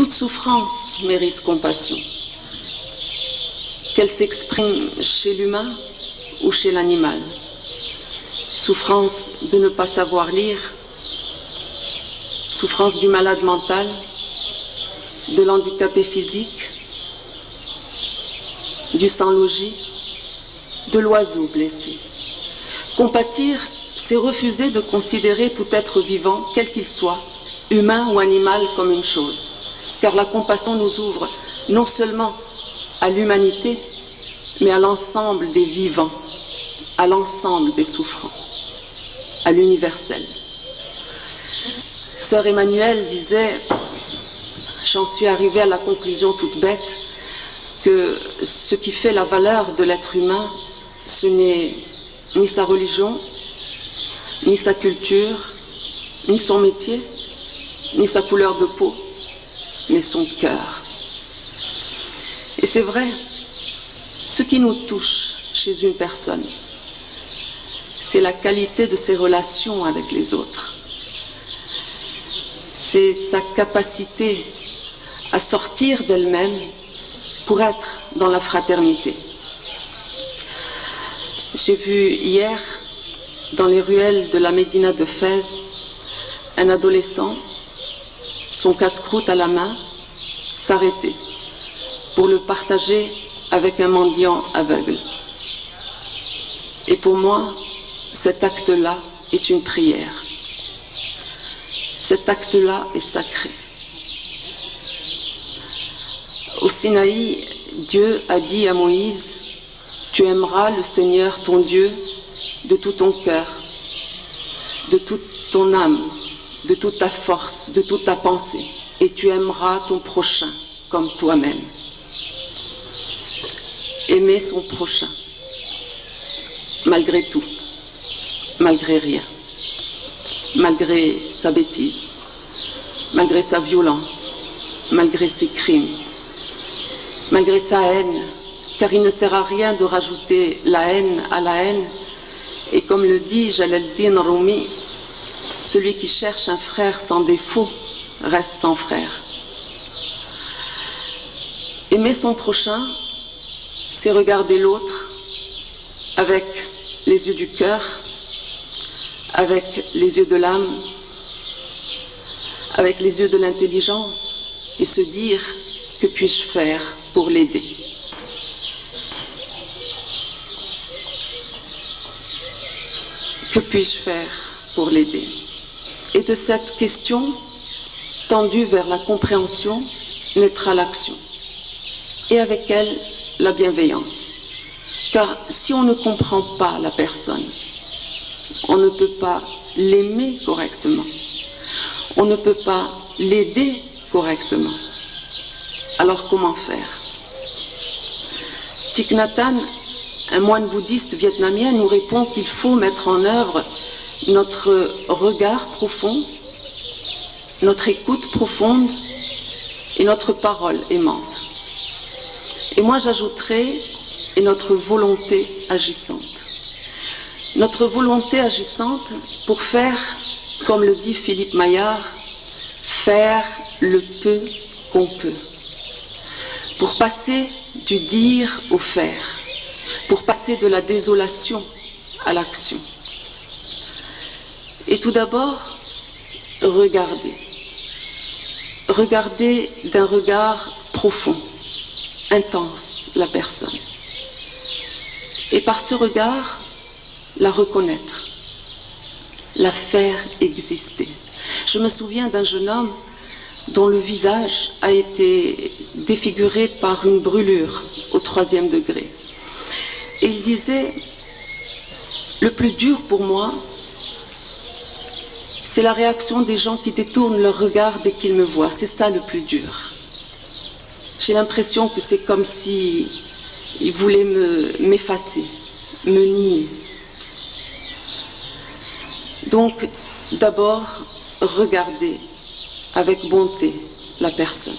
Toute souffrance mérite compassion, qu'elle s'exprime chez l'humain ou chez l'animal. Souffrance de ne pas savoir lire, souffrance du malade mental, de l'handicapé physique, du sans-logis, de l'oiseau blessé. Compatir, c'est refuser de considérer tout être vivant, quel qu'il soit, humain ou animal, comme une chose. Car la compassion nous ouvre non seulement à l'humanité, mais à l'ensemble des vivants, à l'ensemble des souffrants, à l'universel. Sœur Emmanuelle disait, j'en suis arrivée à la conclusion toute bête, que ce qui fait la valeur de l'être humain, ce n'est ni sa religion, ni sa culture, ni son métier, ni sa couleur de peau, mais son cœur. Et c'est vrai, ce qui nous touche chez une personne, c'est la qualité de ses relations avec les autres. C'est sa capacité à sortir d'elle-même pour être dans la fraternité. J'ai vu hier, dans les ruelles de la Médina de Fès, un adolescent, son casse-croûte à la main, s'arrêter pour le partager avec un mendiant aveugle. Et pour moi, cet acte-là est une prière. Cet acte-là est sacré. Au Sinaï, Dieu a dit à Moïse, tu aimeras le Seigneur ton Dieu de tout ton cœur, de toute ton âme, de toute ta force, de toute ta pensée, et tu aimeras ton prochain comme toi-même. Aimer son prochain, malgré tout, malgré rien, malgré sa bêtise, malgré sa violence, malgré ses crimes, malgré sa haine, car il ne sert à rien de rajouter la haine à la haine. Et comme le dit Jalal-Din Rumi, celui qui cherche un frère sans défaut reste sans frère. Aimer son prochain, c'est regarder l'autre avec les yeux du cœur, avec les yeux de l'âme, avec les yeux de l'intelligence, et se dire, que puis-je faire pour l'aider ? Que puis-je faire pour l'aider ? Et de cette question, tendue vers la compréhension, naîtra l'action. Et avec elle, la bienveillance. Car si on ne comprend pas la personne, on ne peut pas l'aimer correctement. On ne peut pas l'aider correctement. Alors comment faire ? Thich Nhat Hanh, un moine bouddhiste vietnamien, nous répond qu'il faut mettre en œuvre notre regard profond, notre écoute profonde et notre parole aimante. Et moi j'ajouterai, et notre volonté agissante. Notre volonté agissante pour faire, comme le dit Philippe Maillard, faire le peu qu'on peut. Pour passer du dire au faire. Pour passer de la désolation à l'action. Et tout d'abord, regarder. Regarder d'un regard profond, intense, la personne. Et par ce regard, la reconnaître, la faire exister. Je me souviens d'un jeune homme dont le visage a été défiguré par une brûlure au 3e degré. Et il disait, le plus dur pour moi, c'est la réaction des gens qui détournent leur regard dès qu'ils me voient. C'est ça le plus dur. J'ai l'impression que c'est comme si ils voulaient m'effacer, me nier. Donc, d'abord, regarder avec bonté la personne.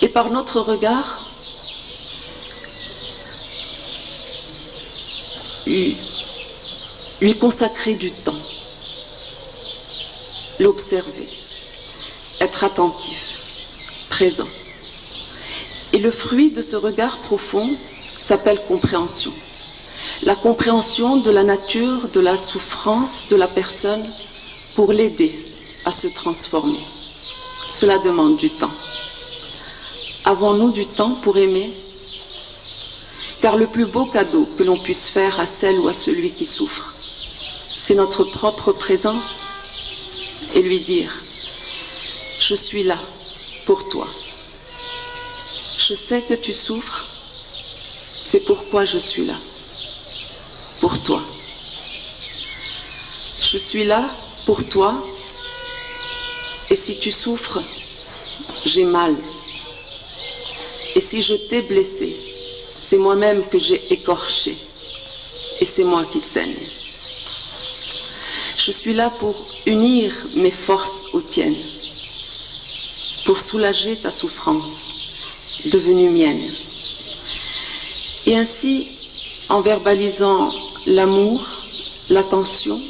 Et par notre regard, lui consacrer du temps, l'observer, être attentif, présent. Et le fruit de ce regard profond s'appelle compréhension. La compréhension de la nature, de la souffrance de la personne pour l'aider à se transformer. Cela demande du temps. Avons-nous du temps pour aimer? Car le plus beau cadeau que l'on puisse faire à celle ou à celui qui souffre, c'est notre propre présence et lui dire « Je suis là pour toi. Je sais que tu souffres, c'est pourquoi je suis là, pour toi. Je suis là pour toi, et si tu souffres, j'ai mal. Et si je t'ai blessé, c'est moi-même que j'ai écorché, et c'est moi qui saigne. Je suis là pour unir mes forces aux tiennes, pour soulager ta souffrance, devenue mienne. Et ainsi, en verbalisant l'amour, l'attention,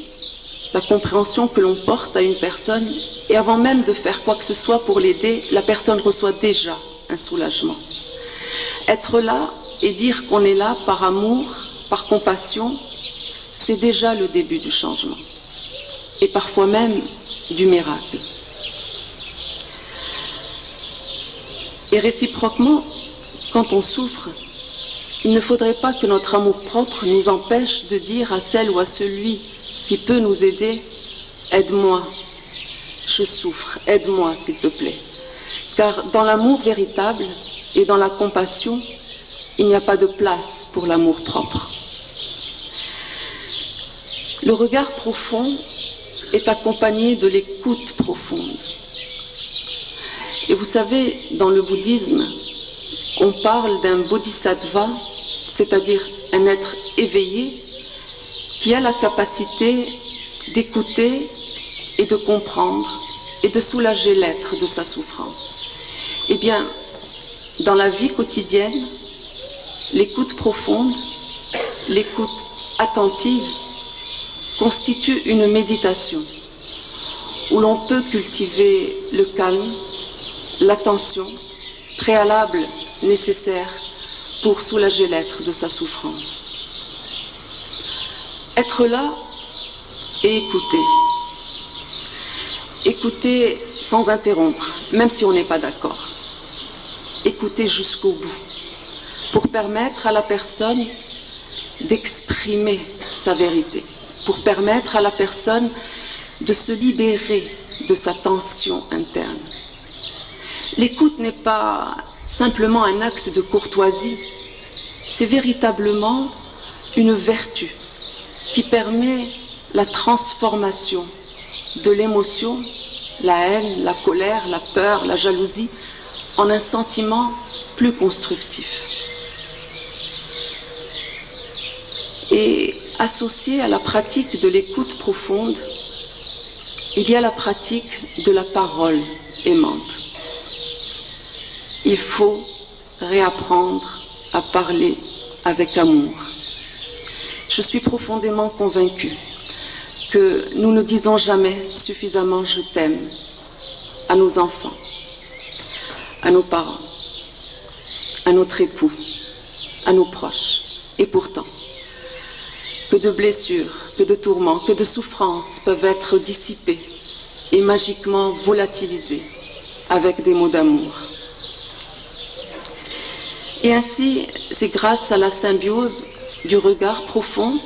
la compréhension que l'on porte à une personne, et avant même de faire quoi que ce soit pour l'aider, la personne reçoit déjà un soulagement. Être là et dire qu'on est là par amour, par compassion, c'est déjà le début du changement, et parfois même du miracle. Et réciproquement, quand on souffre, il ne faudrait pas que notre amour-propre nous empêche de dire à celle ou à celui qui peut nous aider « Aide-moi, je souffre, aide-moi s'il te plaît ». Car dans l'amour véritable et dans la compassion, il n'y a pas de place pour l'amour-propre. Le regard profond est accompagné de l'écoute profonde. Et vous savez, dans le bouddhisme, on parle d'un bodhisattva, c'est-à-dire un être éveillé qui a la capacité d'écouter et de comprendre et de soulager l'être de sa souffrance. Eh bien, dans la vie quotidienne, l'écoute profonde, l'écoute attentive constitue une méditation où l'on peut cultiver le calme, l'attention préalable nécessaire pour soulager l'être de sa souffrance. Être là et écouter. Écouter sans interrompre, même si on n'est pas d'accord. Écouter jusqu'au bout, pour permettre à la personne d'exprimer sa vérité, pour permettre à la personne de se libérer de sa tension interne. L'écoute n'est pas simplement un acte de courtoisie, c'est véritablement une vertu qui permet la transformation de l'émotion, la haine, la colère, la peur, la jalousie, en un sentiment plus constructif. Et associé à la pratique de l'écoute profonde, il y a la pratique de la parole aimante. Il faut réapprendre à parler avec amour. Je suis profondément convaincue que nous ne disons jamais suffisamment « je t'aime » à nos enfants, à nos parents, à notre époux, à nos proches. Et pourtant, que de blessures, que de tourments, que de souffrances peuvent être dissipées et magiquement volatilisées avec des mots d'amour. Et ainsi, c'est grâce à la symbiose du regard profond,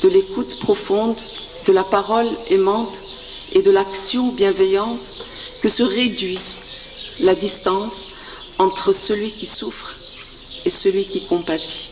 de l'écoute profonde, de la parole aimante et de l'action bienveillante que se réduit la distance entre celui qui souffre et celui qui compatit.